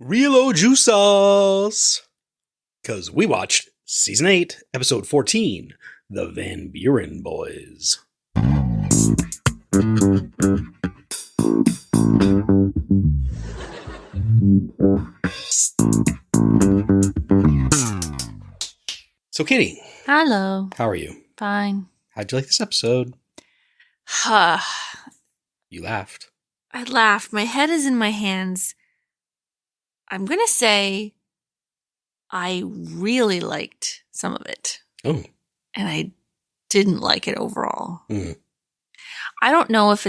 Real O Juice Sauce! Because we watched Season 8, Episode 14, The Van Buren Boys. So, Kitty. Hello. How are you? Fine. How'd you like this episode? Huh. You laughed. I laughed. My head is in my hands. I'm going to say I really liked some of it. Oh. And I didn't like it overall. Mm. I don't know if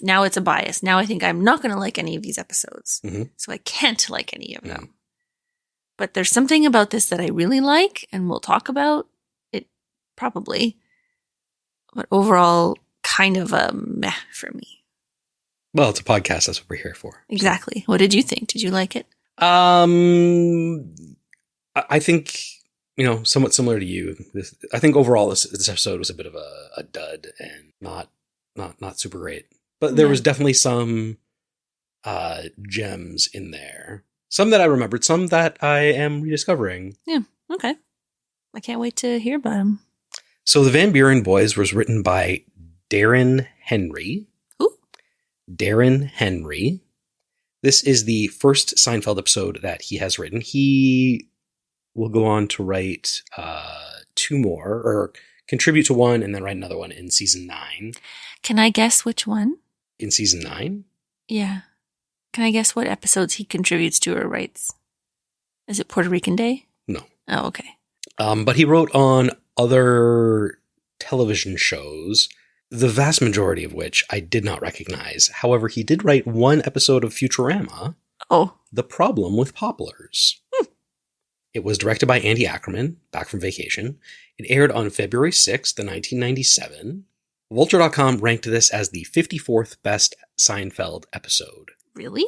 now it's a bias. Now I think I'm not going to like any of these episodes. Mm-hmm. So I can't like any of them. But there's something about this that I really like, and we'll talk about it probably. But overall, kind of a meh for me. Well, it's a podcast. That's what we're here for. Exactly. What did you think? Did you like it? I think, somewhat similar to you. I think overall this episode was a bit of a dud and not super great. But there was definitely some gems in there. Some that I remembered, some that I am rediscovering. Yeah. Okay. I can't wait to hear about them. So The Van Buren Boys was written by Darren Henry. Who? Darren Henry. This is the first Seinfeld episode that he has written. He will go on to write two more, or contribute to one and then write another one in season 9. Can I guess which one? In season 9? Yeah. Can I guess what episodes he contributes to or writes? Is it Puerto Rican Day? No. Oh, okay. But he wrote on other television shows, the vast majority of which I did not recognize. However, he did write one episode of Futurama, The Problem with Poplars. It was directed by Andy Ackerman, back from vacation. It aired on February 6th, 1997. Vulture.com ranked this as the 54th best Seinfeld episode. Really?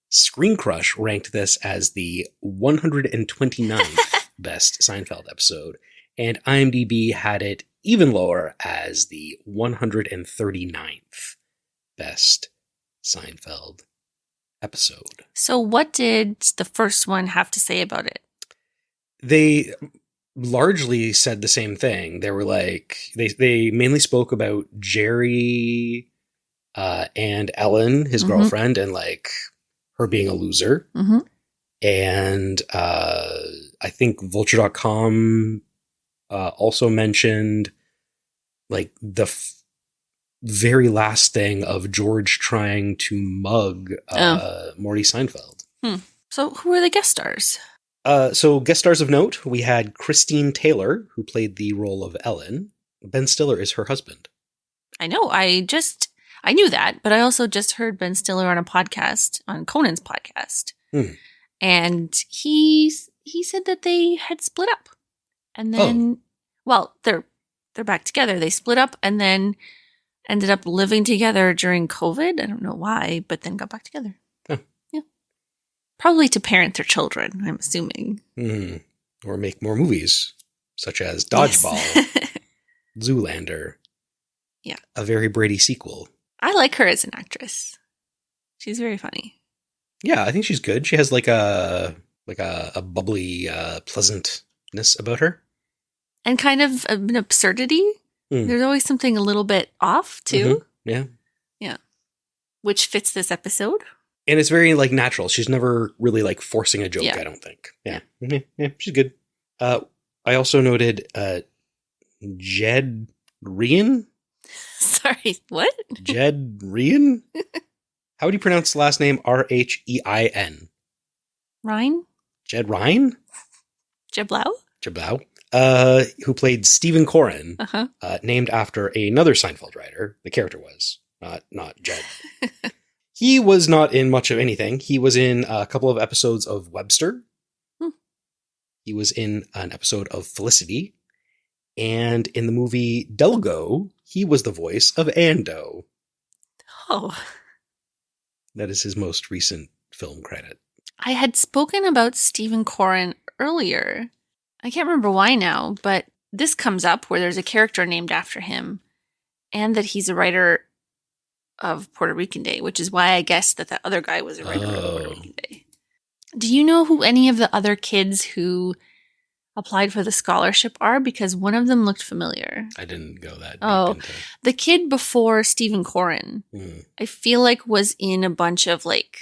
Screen Crush ranked this as the 129th best Seinfeld episode. And IMDb had it even lower as the 139th best Seinfeld episode. So what did the first one have to say about it? They largely said the same thing. They were like, they mainly spoke about Jerry and Ellen, his girlfriend, and like her being a loser. Mm-hmm. And I think Vulture.com also mentioned like the very last thing of George trying to mug Morty Seinfeld. So who are the guest stars? So guest stars of note, we had Christine Taylor, who played the role of Ellen. Ben Stiller is her husband. I know. I knew that, but I also just heard Ben Stiller on a podcast, on Conan's podcast. And he said that they had split up. And then, they're back together. They split up and then ended up living together during COVID. I don't know why, but then got back together. Oh. Yeah. Probably to parent their children, I'm assuming. Or make more movies, such as Dodgeball, Yes. Zoolander. Yeah. A Very Brady sequel. I like her as an actress. She's very funny. Yeah, I think she's good. She has like a bubbly pleasantness about her. And kind of an absurdity. There's always something a little bit off, too. Yeah. Yeah. Which fits this episode. And it's very like natural. She's never really like forcing a joke, Yeah. I don't think. Yeah. Yeah, she's good. I also noted Jed Ryan? Sorry, what? Jed Ryan? How would you pronounce the last name? Rhein? Ryan? Jed Ryan? Jeblau? Jeblau. Who played Stephen Corrin, named after another Seinfeld writer. The character was, not Jed. He was not in much of anything. He was in a couple of episodes of Webster. He was in an episode of Felicity. And in the movie Delgo, he was the voice of Ando. Oh. That is his most recent film credit. I had spoken about Stephen Corrin earlier. I can't remember why now, but this comes up where there's a character named after him and that he's a writer of Puerto Rican Day, which is why I guessed that other guy was a writer of Puerto Rican Day. Do you know who any of the other kids who applied for the scholarship are? Because one of them looked familiar. I didn't go that deep into. The kid before Stephen Corrin, I feel like was in a bunch of like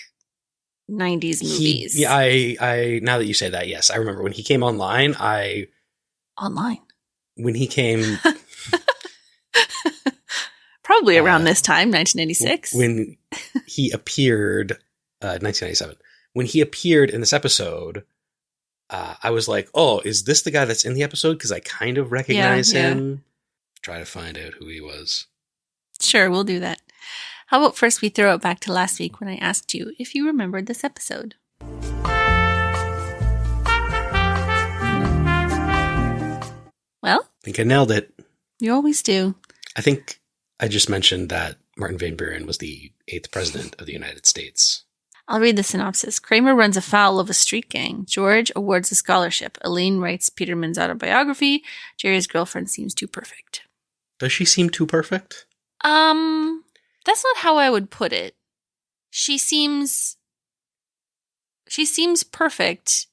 90s movies. I now that you say that, yes. I remember when he came online, when he came... Probably around this time, 1996. When he appeared, 1997. When he appeared in this episode, I was like, oh, is this the guy that's in the episode? Because I kind of recognize him. Try to find out who he was. Sure, we'll do that. How about first we throw it back to last week when I asked you if you remembered this episode? Well? I think I nailed it. You always do. I think I just mentioned that Martin Van Buren was the 8th president of the United States. I'll read the synopsis. Kramer runs afoul of a street gang. George awards a scholarship. Elaine writes Peterman's autobiography. Jerry's girlfriend seems too perfect. Does she seem too perfect? That's not how I would put it. She seems perfect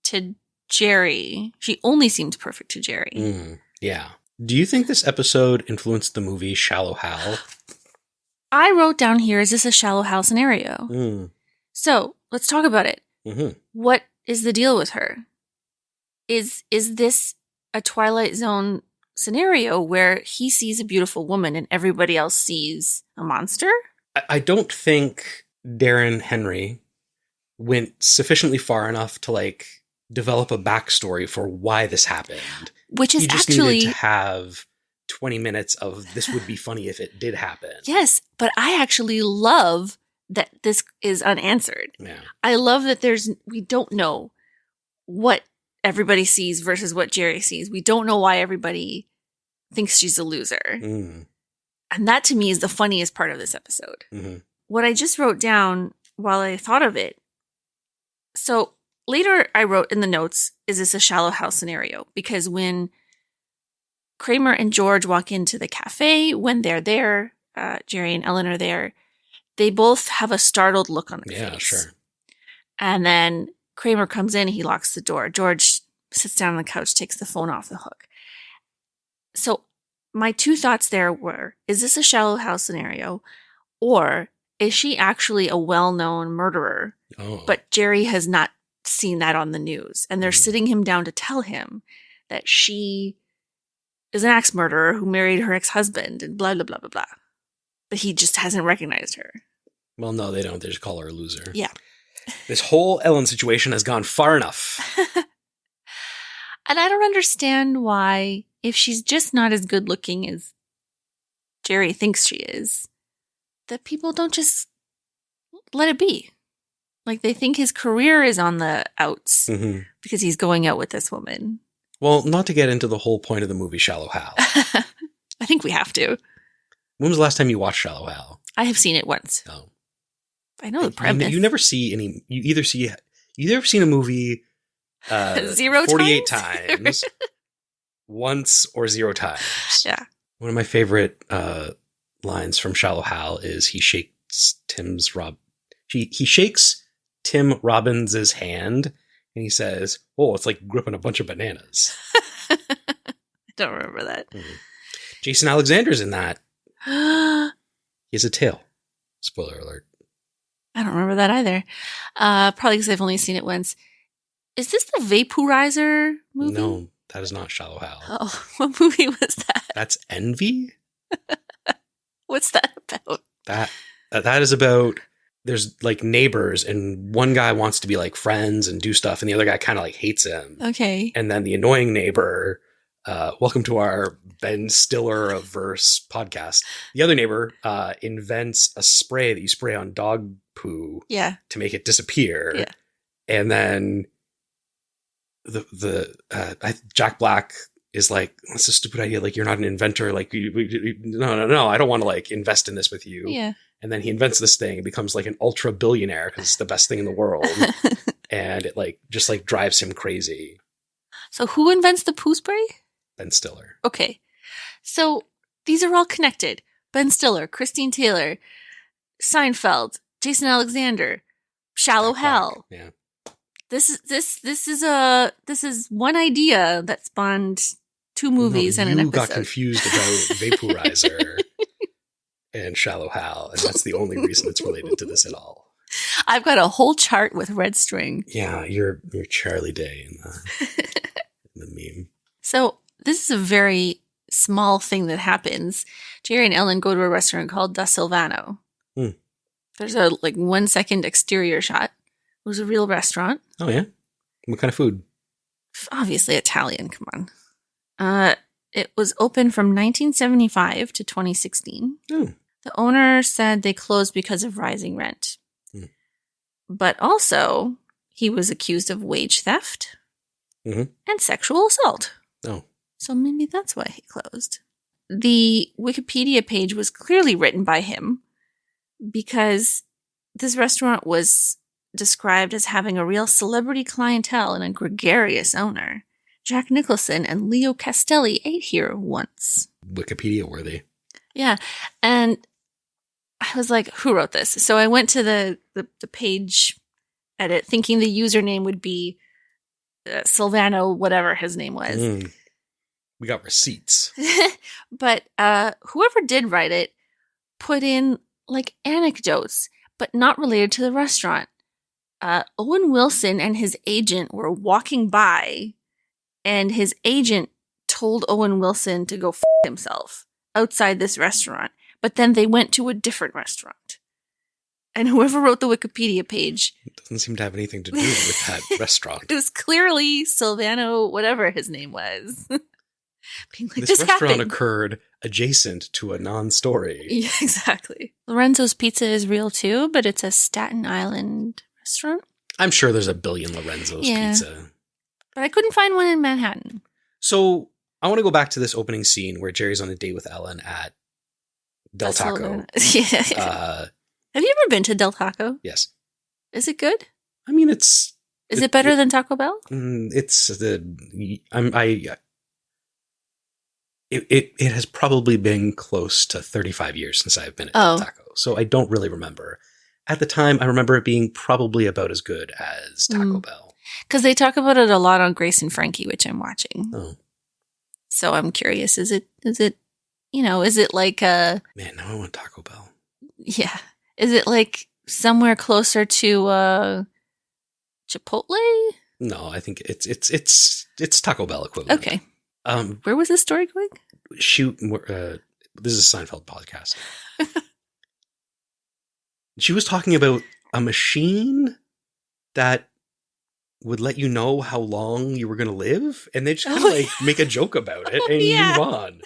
to Jerry. She only seems perfect to Jerry. Yeah. Do you think this episode influenced the movie Shallow Hal? I wrote down here, is this a Shallow Hal scenario? So, let's talk about it. What is the deal with her? Is this a Twilight Zone scenario where he sees a beautiful woman and everybody else sees a monster? I don't think Darren Henry went sufficiently far enough to like develop a backstory for why this happened. Which is you just actually needed to have 20 minutes of this would be funny if it did happen. Yes, but I actually love that this is unanswered. Yeah. I love that we don't know what everybody sees versus what Jerry sees. We don't know why everybody thinks she's a loser. And that to me is the funniest part of this episode. What I just wrote down while I thought of it. So later I wrote in the notes, is this a Shallow Hal scenario? Because when Kramer and George walk into the cafe, when they're there, Jerry and Ellen are there, they both have a startled look on their face. Yeah, sure. And then Kramer comes in, he locks the door. George sits down on the couch, takes the phone off the hook. So my two thoughts there were, is this a Shallow Hal scenario? Or is she actually a well-known murderer? But Jerry has not seen that on the news. And they're sitting him down to tell him that she is an axe murderer who married her ex-husband and blah, blah, blah, blah, blah. But he just hasn't recognized her. Well, no, they don't. They just call her a loser. Yeah. This whole Ellen situation has gone far enough. And I don't understand why, if she's just not as good looking as Jerry thinks she is, that people don't just let it be. Like they think his career is on the outs because he's going out with this woman. Well, not to get into the whole point of the movie Shallow Hal. I think we have to. When was the last time you watched Shallow Hal? I have seen it once. Oh. I know the premise. You never see any, you ever seen a movie 48 times, once or 0 times. Yeah. One of my favorite lines from Shallow Hal is he shakes Tim Robbins' hand and he says, "Oh, it's like gripping a bunch of bananas." I don't remember that. Jason Alexander's in that. He has a tail. Spoiler alert. I don't remember that either. Probably because I've only seen it once. Is this the Vaporizer movie? No, that is not Shallow Hal. Oh, what movie was that? That's Envy? What's that about? That is about, there's like neighbors and one guy wants to be like friends and do stuff and the other guy kind of like hates him. Okay. And then the annoying neighbor, welcome to our Ben Stiller of Verse podcast. The other neighbor invents a spray that you spray on dog poo to make it disappear. Yeah. And then Jack Black is like, that's a stupid idea. Like, you're not an inventor. Like, no. I don't want to like invest in this with you. Yeah. And then he invents this thing and becomes like an ultra billionaire because it's the best thing in the world. And it like just like drives him crazy. So who invents the poo spray? Ben Stiller. Okay. So these are all connected. Ben Stiller, Christine Taylor, Seinfeld, Jason Alexander, Shallow Hal. Yeah. This is one idea that spawned 2 movies and an episode. You got confused about Vaporizer and Shallow Hal, and that's the only reason it's related to this at all. I've got a whole chart with red string. Yeah, you're Charlie Day in the meme. So this is a very small thing that happens. Jerry and Ellen go to a restaurant called Da Silvano. There's a 1 second exterior shot. It was a real restaurant. Oh, yeah? What kind of food? Obviously Italian, come on. It was open from 1975 to 2016. The owner said they closed because of rising rent. But also, he was accused of wage theft and sexual assault. Oh. So maybe that's why he closed. The Wikipedia page was clearly written by him because this restaurant was described as having a real celebrity clientele and a gregarious owner. Jack Nicholson and Leo Castelli ate here once. Wikipedia worthy. Yeah. And I was like, who wrote this? So I went to the page edit thinking the username would be Silvano, whatever his name was. We got receipts. But whoever did write it put in anecdotes, but not related to the restaurant. Owen Wilson and his agent were walking by, and his agent told Owen Wilson to go f*** himself outside this restaurant, but then they went to a different restaurant. And whoever wrote the Wikipedia page... It doesn't seem to have anything to do with that restaurant. It was clearly Silvano, whatever his name was. Being like, this restaurant occurred adjacent to a non-story. Yeah, exactly. Lorenzo's Pizza is real too, but it's a Staten Island restaurant. I'm sure there's a billion Lorenzo's Pizza. But I couldn't find one in Manhattan. So I want to go back to this opening scene where Jerry's on a date with Ellen at Del Taco. Have you ever been to Del Taco? Yes. Is it good? I mean, Is it better than Taco Bell? It has probably been close to 35 years since I've been at Del Taco, so I don't really remember. At the time, I remember it being probably about as good as Taco Bell. Because they talk about it a lot on Grace and Frankie, which I'm watching. Oh. So I'm curious, is it like a... Man, now I want Taco Bell. Yeah. Is it like somewhere closer to Chipotle? No, I think it's Taco Bell equivalent. Okay. Where was this story going? Shoot, this is a Seinfeld podcast. She was talking about a machine that would let you know how long you were going to live, and they just kind of make a joke about it and move on.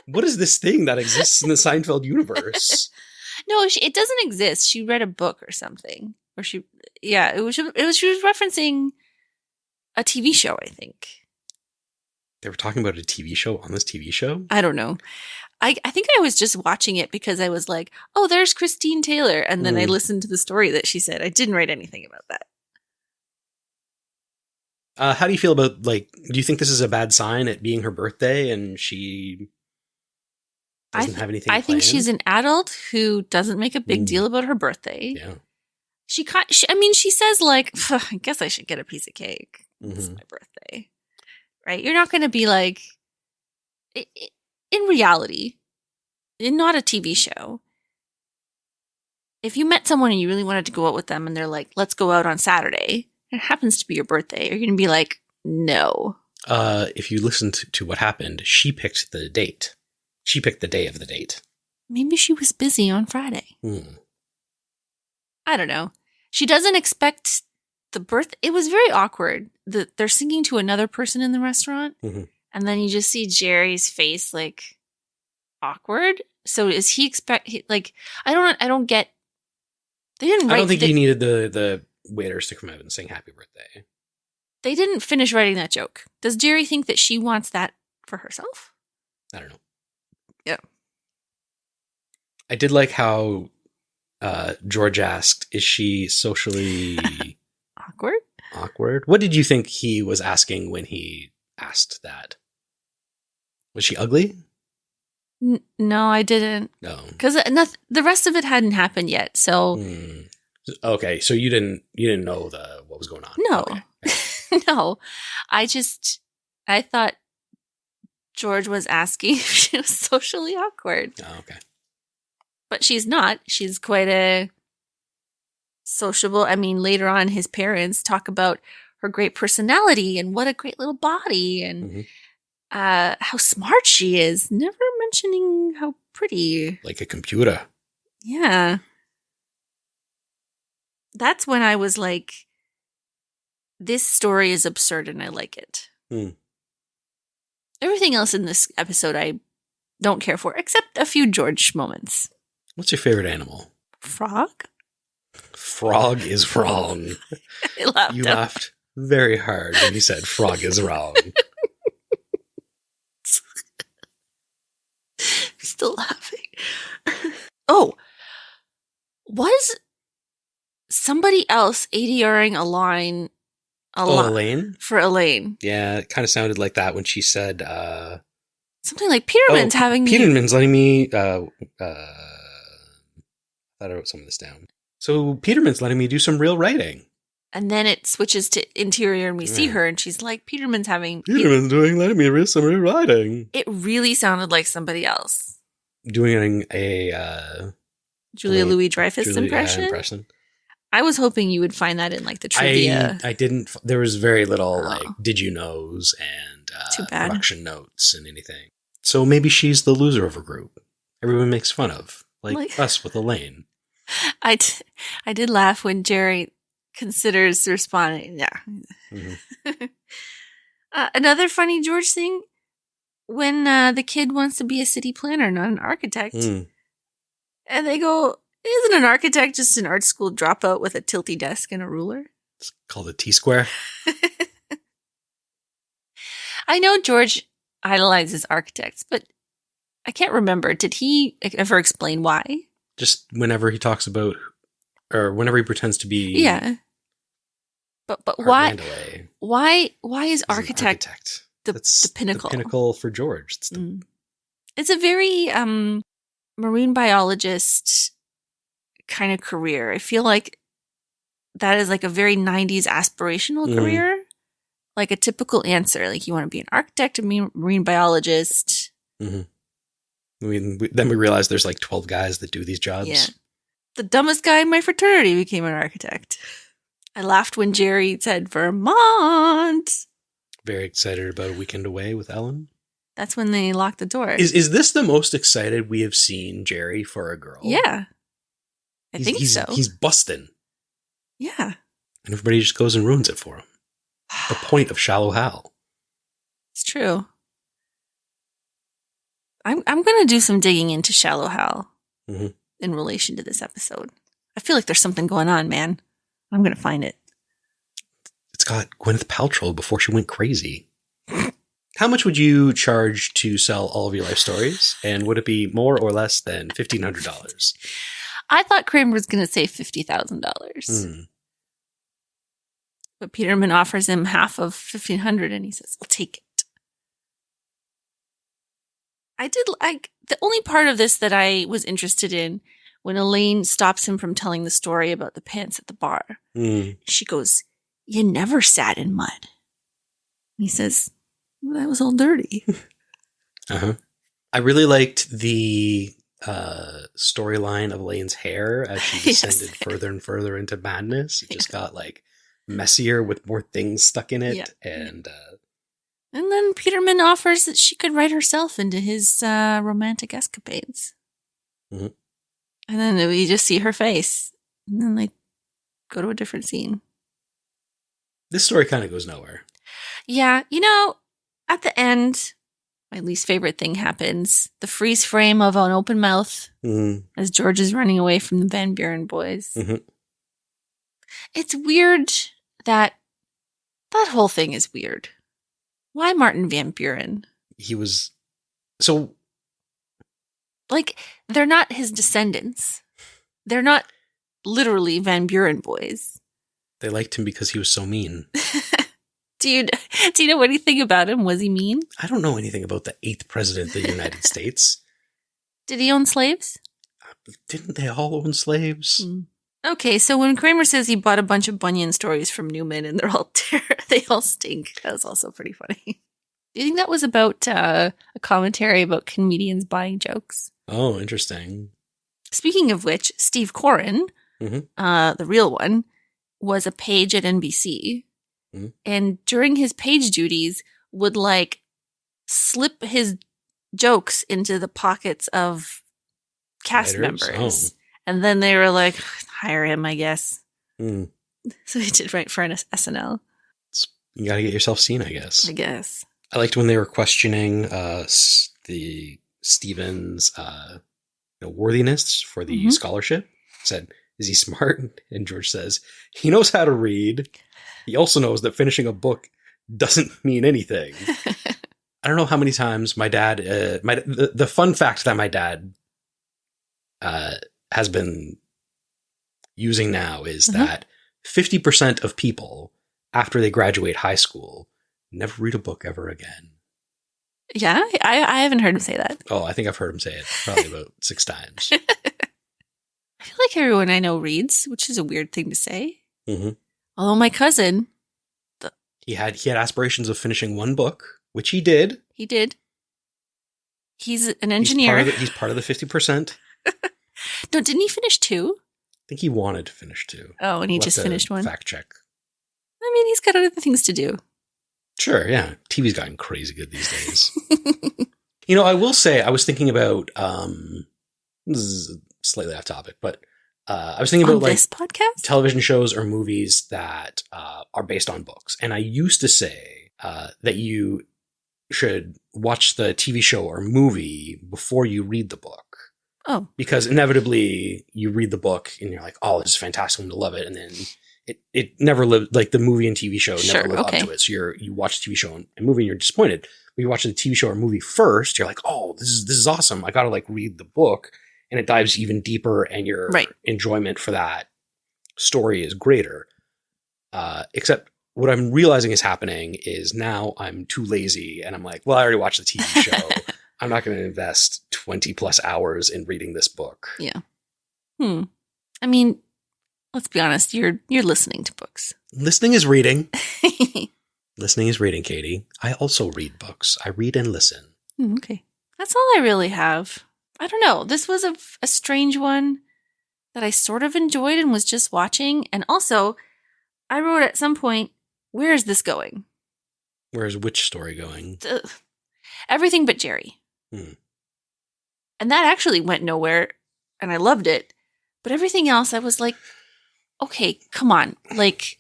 What is this thing that exists in the Seinfeld universe? No, it doesn't exist. She read a book or something, or she was referencing a TV show, I think. They were talking about a TV show on this TV show? I don't know. I think I was just watching it because I was like, oh, there's Christine Taylor. And then I listened to the story that she said. I didn't write anything about that. How do you feel about, do you think this is a bad sign at being her birthday and she doesn't have anything planned? I think she's an adult who doesn't make a big deal about her birthday. Yeah. She says I guess I should get a piece of cake. It's my birthday. Right? You're not going to be like, in reality, not a TV show. If you met someone and you really wanted to go out with them and they're like, let's go out on Saturday, and it happens to be your birthday, you're going to be like, no. If you listen to what happened, she picked the date. She picked the day of the date. Maybe she was busy on Friday. I don't know. She doesn't expect the birth. It was very awkward. They're singing to another person in the restaurant, and then you just see Jerry's face awkward. So is he I don't get. They didn't. I don't think he needed the waiters to come out and sing "Happy Birthday." They didn't finish writing that joke. Does Jerry think that she wants that for herself? I don't know. Yeah. I did like how George asked, "Is she socially awkward?" What did you think he was asking when he asked that? Was she ugly? No, I didn't. No. Because the rest of it hadn't happened yet. So Okay, so you didn't know what was going on. No. Okay. No. I thought George was asking if she was socially awkward. Oh, okay. But she's not. She's quite a sociable. I mean, later on, his parents talk about her great personality and what a great little body and how smart she is. Never mentioning how pretty. Like a computer. Yeah. That's when I was like, this story is absurd and I like it. Everything else in this episode I don't care for, except a few George moments. What's your favorite animal? Frog? Frog is wrong. You laughed very hard when you said frog is wrong. Still laughing. Oh, was somebody else ADRing a line Elaine? For Elaine. Yeah, it kind of sounded like that when she said something like Peterman's having Peterman's letting me I thought I wrote some of this down. So Peterman's letting me do some real writing. And then it switches to interior and we see her and she's like, Peterman's letting me read some real writing. It really sounded like somebody else. Doing a Julia Louis-Dreyfus impression? I was hoping you would find that in like the trivia. I didn't. There was very little like did you knows and Too bad. Production notes and anything. So maybe she's the loser of her group. Everyone makes fun of. Like us with Elaine. I did laugh when Jerry considers responding. Yeah. Another funny George thing, when the kid wants to be a city planner, not an architect. And they go, isn't an architect just an art school dropout with a tilty desk and a ruler? It's called a T-square. I know George idolizes architects, but I can't remember. Did he ever explain why? Just whenever he talks about, or whenever he pretends to be. Yeah. But why? Why is architect the pinnacle? The pinnacle for George. It's a very marine biologist kind of career. I feel like that is like a very 90s aspirational career. Like a typical answer. Like you want to be an architect, a marine biologist. I mean, then we realized there's like 12 guys that do these jobs. Yeah. The dumbest guy in my fraternity became an architect. I laughed when Jerry said Vermont. Very excited about a weekend away with Ellen. That's when they locked the door. Is this the most excited we have seen Jerry for a girl? Yeah. I think so. He's busting. Yeah. And everybody just goes and ruins it for him. The point of Shallow Hal. It's true. I'm going to do some digging into Shallow Hal in relation to this episode. I feel like there's something going on, man. I'm going to find it. It's got Gwyneth Paltrow before she went crazy. How much would you charge to sell all of your life stories? And would it be more or less than $1,500? I thought Kramer was going to say $50,000. But Peterman offers him half of $1,500 and he says, I'll take it. I did like the only part of this that I was interested in when Elaine stops him from telling the story about the pants at the bar. She goes, you never sat in mud. And he says, well, that was all dirty. I really liked the storyline of Elaine's hair as she descended further and further into madness. It just got like messier with more things stuck in it. Yeah. And then Peterman offers that she could write herself into his romantic escapades. And then we just see her face. And then they go to a different scene. This story kind of goes nowhere. Yeah. You know, at the end, my least favorite thing happens. The freeze frame of an open mouth as George is running away from the Van Buren boys. It's weird that whole thing is weird. Why Martin Van Buren? He was so... Like, they're not his descendants. They're not literally Van Buren boys. They liked him because he was so mean. Do you know anything about him? Was he mean? I don't know anything about the 8th president of the United States. Did he own slaves? Didn't they all own slaves? Okay, so when Kramer says he bought a bunch of Bunyan stories from Newman and they all stink, that was also pretty funny. Do you think that was about a commentary about comedians buying jokes? Oh, interesting. Speaking of which, Steve Corrin, the real one, was a page at NBC. Mm-hmm. And during his page duties would like slip his jokes into the pockets of cast members. Oh. And then they were like, hire him, I guess. Mm. So he did write for an SNL. You got to get yourself seen, I guess. I guess. I liked when they were questioning the Stevens worthiness for the scholarship. Said, is he smart? And George says, he knows how to read. He also knows that finishing a book doesn't mean anything. I don't know how many times my dad, the fun fact that my dad has been using now is that 50% of people after they graduate high school never read a book ever again. Yeah, I haven't heard him say that. Oh, I think I've heard him say it probably about 6 times. I feel like everyone I know reads, which is a weird thing to say. Mm-hmm. Although my cousin... He had aspirations of finishing one book, which he did. He did. He's an engineer. He's part of the 50%. No, didn't he finish 2? I think he wanted to finish 2. Oh, and he just finished 1? Fact check. I mean, he's got other things to do. Sure, yeah. TV's gotten crazy good these days. I will say, I was thinking about, this is slightly off topic, but I was thinking about this podcast? Television shows or movies that are based on books. And I used to say that you should watch the TV show or movie before you read the book. Oh. Because inevitably you read the book and you're like, oh, this is fantastic, I'm going to love it. And then it never lived, like the movie and TV show never lived up to it. So you watch the TV show and movie and you're disappointed. When you watch the TV show or movie first, you're like, oh, this is awesome. I got to read the book. And it dives even deeper and your enjoyment for that story is greater. Except what I'm realizing is happening is now I'm too lazy and I'm like, well, I already watched the TV show. I'm not going to invest 20 plus hours in reading this book. Yeah. I mean, let's be honest. You're listening to books. Listening is reading. Listening is reading, Katie. I also read books. I read and listen. Okay. That's all I really have. I don't know. This was a strange one that I sort of enjoyed and was just watching. And also, I wrote at some point, where is this going? Where is which story going? Everything but Jerry. And that actually went nowhere, and I loved it. But everything else, I was like, okay, come on. Like,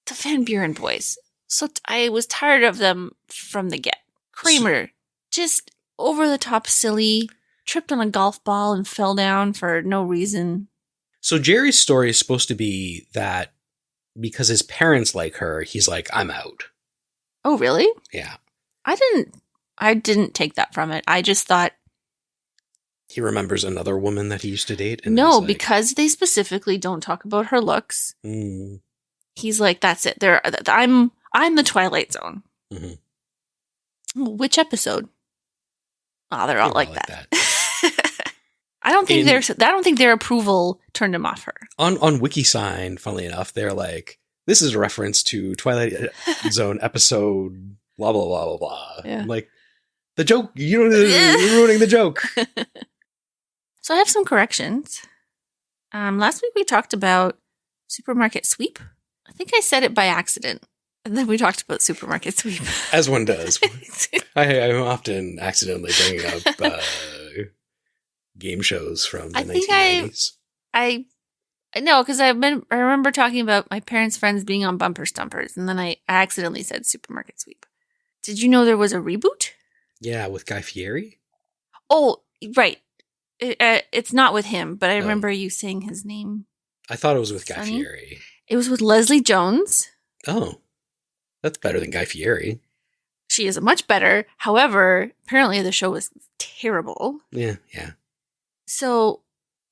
the Van Buren Boys. So I was tired of them from the get. Kramer, just over the top silly. Tripped on a golf ball and fell down for no reason. So Jerry's story is supposed to be that because his parents like her, he's like, I'm out. Oh, really? Yeah. I didn't take that from it. I just thought he remembers another woman that he used to date. And no, because they specifically don't talk about her looks. He's like, that's it. I'm the Twilight Zone. Mm-hmm. Which episode? Oh, they're all like that. I don't think their approval turned him off her. On WikiSign, funnily enough, they're like, this is a reference to Twilight Zone episode blah blah blah blah blah. Yeah. I'm like, the joke, you're ruining the joke. So I have some corrections. Last week we talked about supermarket sweep. I think I said it by accident. And then we talked about supermarket sweep. As one does. I'm often accidentally bringing up game shows from the 1990s. I know, because I remember talking about my parents' friends being on Bumper Stumpers, and then I accidentally said supermarket sweep. Did you know there was a reboot? Yeah, with Guy Fieri? Oh, right. It's not with him, but I remember you saying his name. I thought it was with Guy Fieri. It was with Leslie Jones. Oh. That's better than Guy Fieri. She is much better. However, apparently the show was terrible. Yeah. So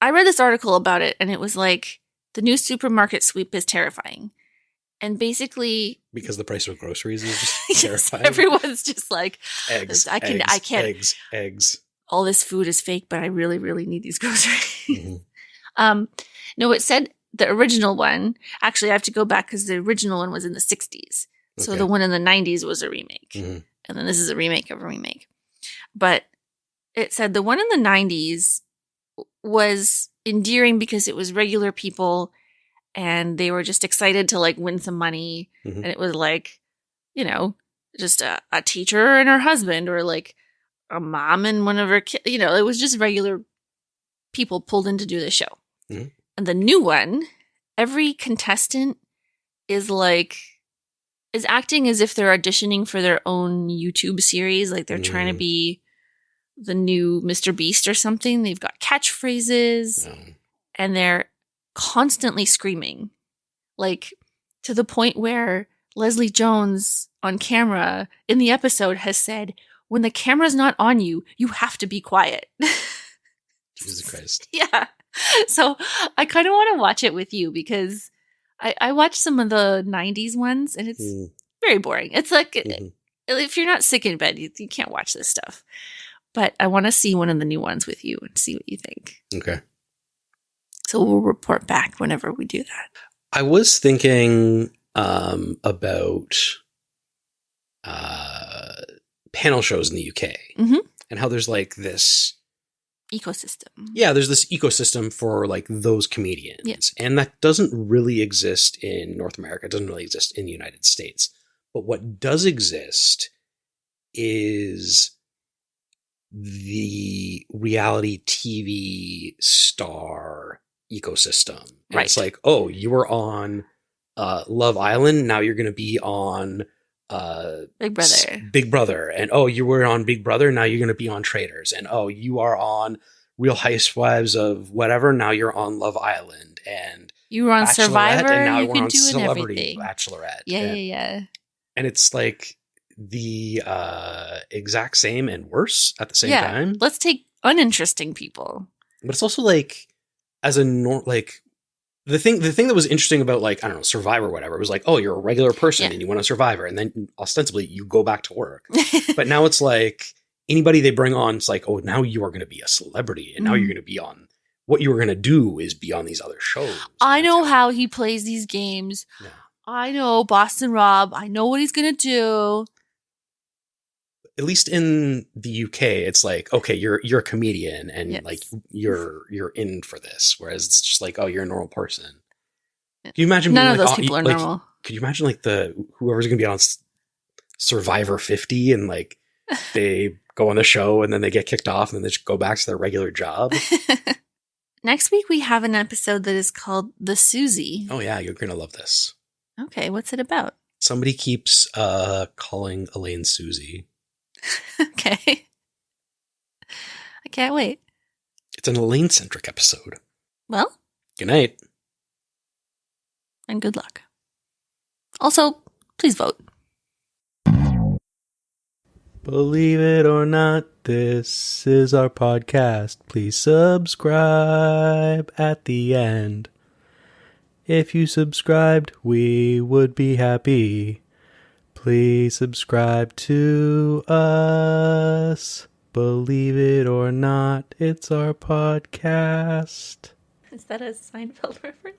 I read this article about it, and it was like, the new supermarket sweep is terrifying. And basically... Because the price of groceries is just terrifying. Everyone's just like... Eggs, I can't... Eggs. All this food is fake, but I really, really need these groceries. Mm-hmm. No, it said the original one, actually I have to go back because the original one was in the 60s. So the one in the 90s was a remake. Mm-hmm. And then this is a remake of a remake. But it said the one in the 90s was endearing because it was regular people and they were just excited to like win some money. Mm-hmm. And it was like, you know, just a teacher and her husband, or like a mom and one of her kids. You know, it was just regular people pulled in to do the show. Mm-hmm. And the new one, every contestant is acting as if they're auditioning for their own YouTube series. Like they're trying to be the new Mr. Beast or something. They've got catchphrases and they're constantly screaming. Like to the point where Leslie Jones on camera in the episode has said, when the camera's not on you, you have to be quiet. Jesus Christ. Yeah. So I kind of want to watch it with you because I watched some of the 90s ones and it's very boring. It's like, if you're not sick in bed, you can't watch this stuff. But I want to see one of the new ones with you and see what you think. Okay. So we'll report back whenever we do that. I was thinking about panel shows in the UK and how there's like this ecosystem. Yeah, there's this ecosystem for like those comedians. Yeah. And that doesn't really exist in North America. It doesn't really exist in the United States. But what does exist is the reality TV star ecosystem. And right. It's like, oh, you were on Love Island. Now you're going to be on Big Brother. And oh, you were on Big Brother. Now you're going to be on Traitors. And oh, you are on Real Housewives of whatever. Now you're on Love Island. And you were on Survivor. And now you we're can on do Celebrity everything. Bachelorette. Yeah. And it's like the exact same and worse at the same time. Let's take uninteresting people. But it's also like, as a like, the thing that was interesting about, like, I don't know, Survivor or whatever, was like, oh, you're a regular person and you went on Survivor and then ostensibly you go back to work. But now it's like anybody they bring on, it's like, oh, now you are going to be a celebrity and now you're going to be on, what you were going to do is be on these other shows. I know how he plays these games. Yeah. I know Boston Rob. I know what he's going to do. At least in the UK, it's like, okay, you're a comedian and like you're in for this. Whereas it's just like, oh, you're a normal person. Can you imagine? None of those people are normal. Could you imagine like whoever's going to be on Survivor 50 and like they go on the show and then they get kicked off and then they just go back to their regular job? Next week we have an episode that is called The Susie. Oh yeah, you're going to love this. Okay, what's it about? Somebody keeps calling Elaine Susie. Okay. I can't wait. It's an Elaine-centric episode. Well. Good night. And good luck. Also, please vote. Believe it or not, this is our podcast. Please subscribe at the end. If you subscribed, we would be happy. Please subscribe to us. Believe it or not, it's our podcast. Is that a Seinfeld reference?